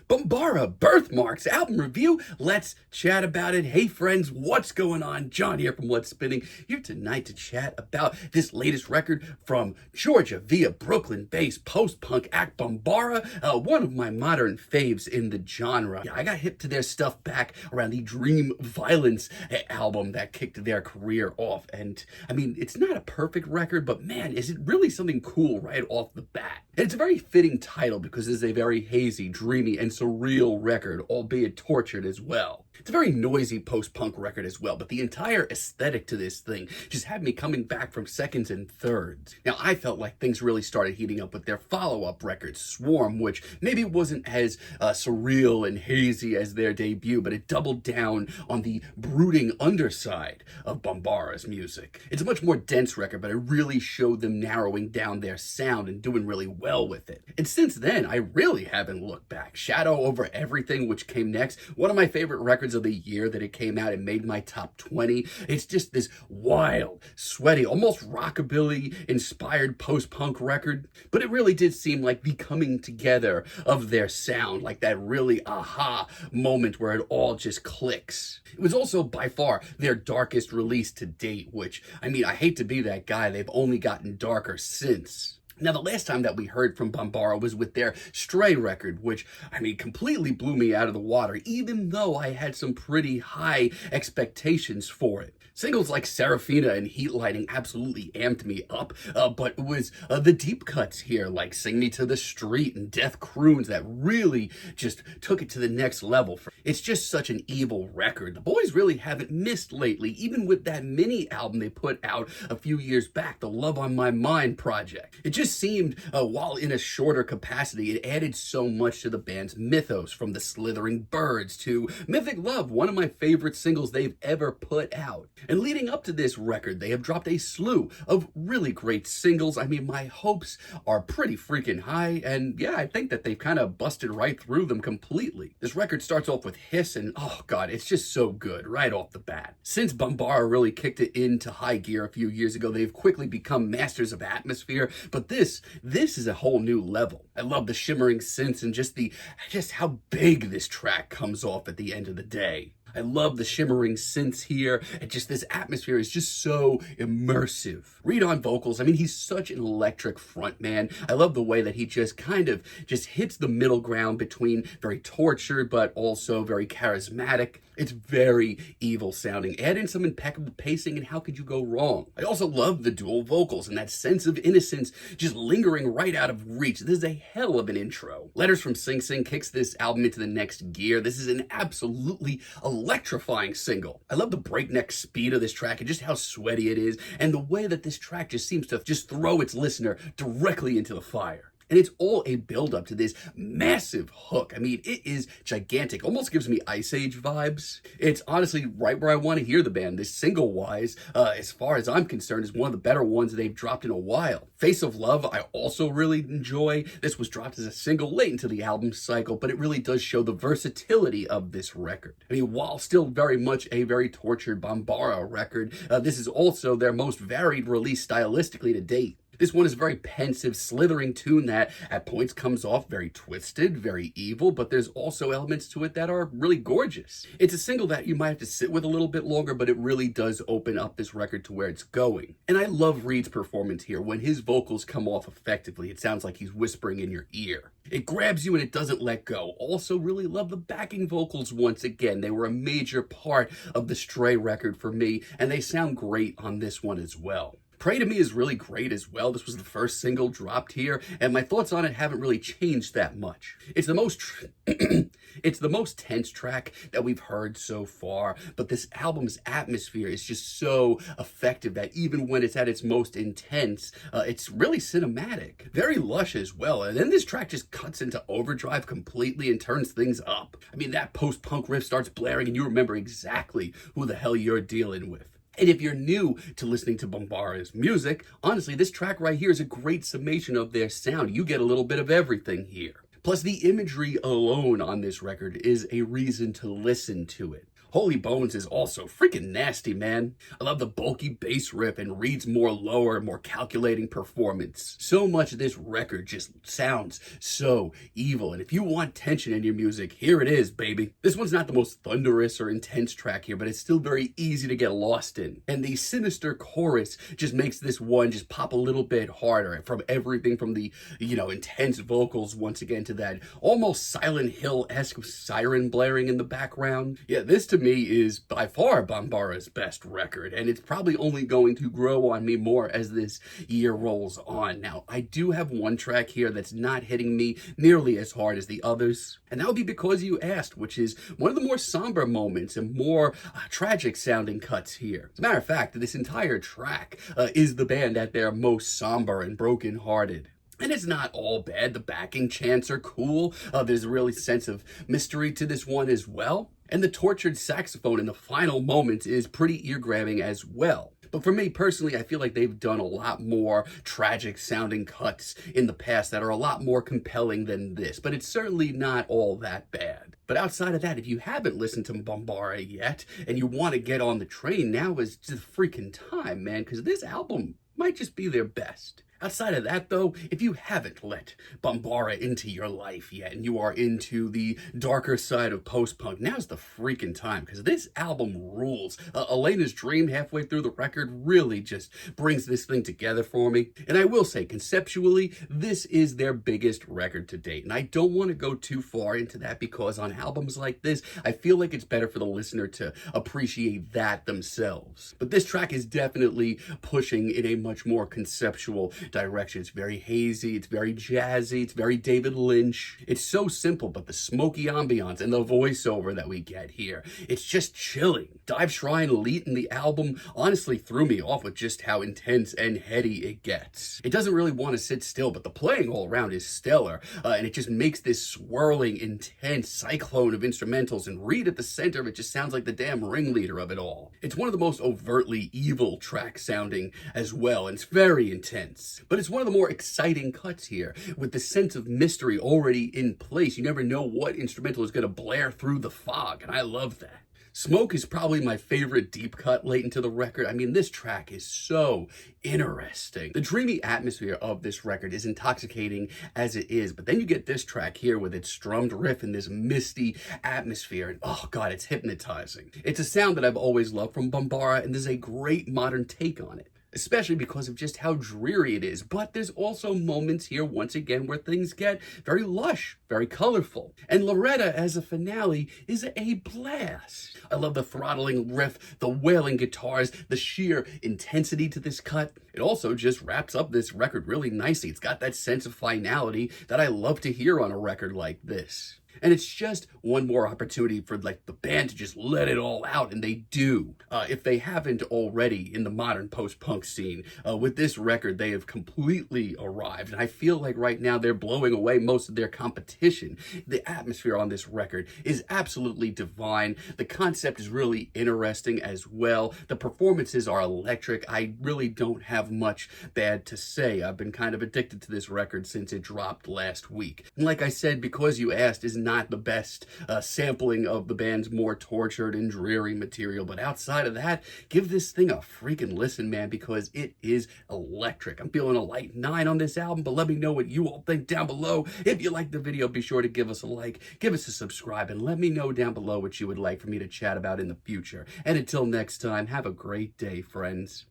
Bambara, Birthmarks, album review. Let's chat about it. Hey friends, what's going on? John here from What's Spinning, here tonight to chat about this latest record from Georgia via Brooklyn-based post-punk act Bambara, one of my modern faves in the genre. I got hip to their stuff back around the Dream Violence album that kicked their career off. And I mean, it's not a perfect record, but man, is it really something cool right off the bat. And it's a very fitting title because it's a very hazy, dreamy, and surreal record, albeit tortured as well. It's a very noisy post-punk record as well, but the entire aesthetic to this thing just had me coming back from seconds and thirds. Now, I felt like things really started heating up with their follow-up record, Swarm, which maybe wasn't as surreal and hazy as their debut, but it doubled down on the brooding underside of Bambara's music. It's a much more dense record, but it really showed them narrowing down their sound and doing really well with it. And since then, I really haven't looked back. Shadow Over Everything, which came next, one of my favorite records of the year that it came out and made my top 20. It's just this wild, sweaty, almost rockabilly inspired post-punk record, but it really did seem like the coming together of their sound, like that really aha moment where it all just clicks. It was also by far their darkest release to date, which, I mean, I hate to be that guy, they've only gotten darker since. Now, the last time that we heard from Bambara was with their Stray record, which, I mean, completely blew me out of the water, even though I had some pretty high expectations for it. Singles like Serafina and Heat Lighting absolutely amped me up, but it was the deep cuts here, like Sing Me to the Street and Death Croons, that really just took it to the next level. It's just such an evil record. The boys really haven't missed lately, even with that mini album they put out a few years back, the Love on My Mind project. It just seemed, while in a shorter capacity, it added so much to the band's mythos, from the Slithering Birds to Mythic Love, one of my favorite singles they've ever put out. And leading up to this record, they have dropped a slew of really great singles. I mean, my hopes are pretty freaking high, and yeah, I think that they've kind of busted right through them completely. This record starts off with Hiss, and oh god, it's just so good right off the bat. Since Bambara really kicked it into high gear a few years ago, they've quickly become masters of atmosphere, but this is a whole new level. I love the shimmering synths and just how big this track comes off at the end of the day. I love the shimmering synths here, and just this atmosphere is just so immersive. Reed on vocals, I mean, he's such an electric frontman. I love the way that he just kind of hits the middle ground between very tortured but also very charismatic. It's very evil sounding. Add in some impeccable pacing, and how could you go wrong? I also love the dual vocals and that sense of innocence just lingering right out of reach. This is a hell of an intro. Letters from Sing Sing kicks this album into the next gear. This is an absolutely electrifying single. I love the breakneck speed of this track and just how sweaty it is, and the way that this track just seems to just throw its listener directly into the fire. And it's all a build-up to this massive hook. I mean, it is gigantic. Almost gives me Ice Age vibes. It's honestly right where I want to hear the band. This single-wise, as far as I'm concerned, is one of the better ones they've dropped in a while. Face of Love, I also really enjoy. This was dropped as a single late into the album cycle, but it really does show the versatility of this record. I mean, while still very much a very tortured Bambara record, this is also their most varied release stylistically to date. This one is a very pensive, slithering tune that at points comes off very twisted, very evil, but there's also elements to it that are really gorgeous. It's a single that you might have to sit with a little bit longer, but it really does open up this record to where it's going. And I love Reed's performance here. When his vocals come off effectively, it sounds like he's whispering in your ear. It grabs you and it doesn't let go. Also really love the backing vocals once again. They were a major part of the Stray record for me, and they sound great on this one as well. Pray to Me is really great as well. This was the first single dropped here, and my thoughts on it haven't really changed that much. It's the most it's the most tense track that we've heard so far, but this album's atmosphere is just so effective that even when it's at its most intense, it's really cinematic. Very lush as well, and then this track just cuts into overdrive completely and turns things up. I mean, that post-punk riff starts blaring and you remember exactly who the hell you're dealing with. And if you're new to listening to Bambara's music, honestly, this track right here is a great summation of their sound. You get a little bit of everything here. Plus, the imagery alone on this record is a reason to listen to it. Holy Bones is also freaking nasty, man. I love the bulky bass riff and Reed's more lower, more calculating performance. So much of this record just sounds so evil, and if you want tension in your music, here it is, baby. This one's not the most thunderous or intense track here, but it's still very easy to get lost in. And the sinister chorus just makes this one just pop a little bit harder, from everything from the, intense vocals once again to that almost Silent Hill-esque siren blaring in the background. Yeah, this to me is by far Bambara's best record, and it's probably only going to grow on me more as this year rolls on. Now, I do have one track here that's not hitting me nearly as hard as the others, and that would be Because You Asked, which is one of the more somber moments and more tragic sounding cuts here. As a matter of fact, this entire track is the band at their most somber and broken-hearted. And it's not all bad. The backing chants are cool. There's a really sense of mystery to this one as well. And the tortured saxophone in the final moments is pretty ear-grabbing as well. But for me personally, I feel like they've done a lot more tragic sounding cuts in the past that are a lot more compelling than this. But it's certainly not all that bad. But outside of that, if you haven't listened to Bambara yet and you want to get on the train, now is the freaking time, man, because this album might just be their best. Outside of that, though, if you haven't let Bambara into your life yet and you are into the darker side of post-punk, now's the freaking time, because this album rules. Elena's Dream halfway through the record really just brings this thing together for me. And I will say, conceptually, this is their biggest record to date. And I don't want to go too far into that because on albums like this, I feel like it's better for the listener to appreciate that themselves. But this track is definitely pushing in a much more conceptual direction. It's very hazy, it's very jazzy, it's very David Lynch. It's so simple, but the smoky ambiance and the voiceover that we get here, it's just chilling. Dive Shrine late in the album honestly threw me off with just how intense and heady it gets. It doesn't really want to sit still, but the playing all around is stellar, and it just makes this swirling, intense cyclone of instrumentals, and Reed at the center of it just sounds like the damn ringleader of it all. It's one of the most overtly evil tracks sounding as well, and it's very intense. But it's one of the more exciting cuts here, with the sense of mystery already in place. You never know what instrumental is going to blare through the fog, and I love that. Smoke is probably my favorite deep cut late into the record. I mean, this track is so interesting. The dreamy atmosphere of this record is intoxicating as it is, but then you get this track here with its strummed riff and this misty atmosphere, and oh god, it's hypnotizing. It's a sound that I've always loved from Bambara, and there's a great modern take on it, especially because of just how dreary it is. But there's also moments here, once again, where things get very lush, very colorful. And Loretta as a finale is a blast. I love the throttling riff, the wailing guitars, the sheer intensity to this cut. It also just wraps up this record really nicely. It's got that sense of finality that I love to hear on a record like this. And it's just one more opportunity for the band to just let it all out, and they do. If they haven't already in the modern post-punk scene, with this record, they have completely arrived. And I feel like right now they're blowing away most of their competition. The atmosphere on this record is absolutely divine. The concept is really interesting as well. The performances are electric. I really don't have much bad to say. I've been kind of addicted to this record since it dropped last week. And like I said, Because You Asked is not the best sampling of the band's more tortured and dreary material, but outside of that, give this thing a freaking listen, man, because it is electric. I'm feeling a light 9 on this album, but let me know what you all think down below. If you liked the video, be sure to give us a like, give us a subscribe, and let me know down below what you would like for me to chat about in the future. And until next time, have a great day, friends.